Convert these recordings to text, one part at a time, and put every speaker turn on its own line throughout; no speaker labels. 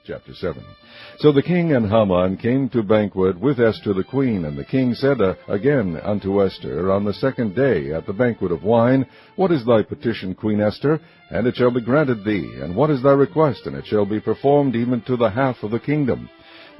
Chapter 7. So the king and Haman came to banquet with Esther the queen, and the king said again unto Esther on the second day at the banquet of wine, What is thy petition, Queen Esther? And it shall be granted thee. And what is thy request? And it shall be performed even to the half of the kingdom.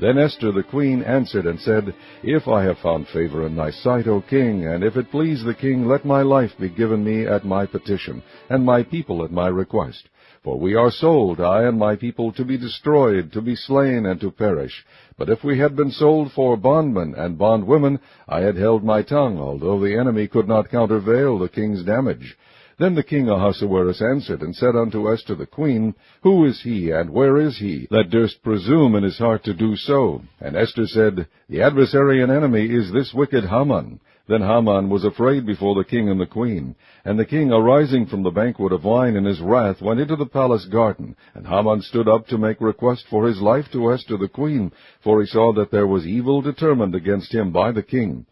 Then Esther the queen answered and said, If I have found favor in thy sight, O king, and if it please the king, let my life be given me at my petition, and my people at my request. For we are sold, I and my people, to be destroyed, to be slain, and to perish. But if we had been sold for bondmen and bondwomen, I had held my tongue, although the enemy could not countervail the king's damage. Then the king Ahasuerus answered and said unto Esther the queen, Who is he, and where is he, that durst presume in his heart to do so? And Esther said, The adversary and enemy is this wicked Haman. Then Haman was afraid before the king and the queen. And the king, arising from the banquet of wine in his wrath, went into the palace garden. And Haman stood up to make request for his life to Esther the queen, for he saw that there was evil determined against him by the king.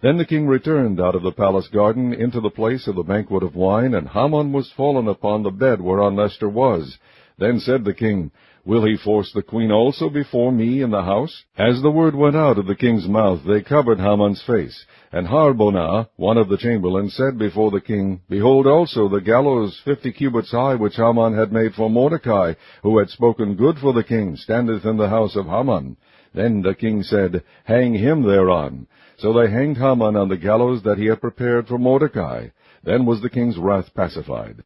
Then the king returned out of the palace garden into the place of the banquet of wine, and Haman was fallen upon the bed whereon Esther was. Then said the king, Will he force the queen also before me in the house? As the word went out of the king's mouth, they covered Haman's face. And Harbonah, one of the chamberlains, said before the king, Behold also the gallows 50 cubits high, which Haman had made for Mordecai, who had spoken good for the king, standeth in the house of Haman. Then the king said, Hang him thereon. So they hanged Haman on the gallows that he had prepared for Mordecai. Then was the king's wrath pacified.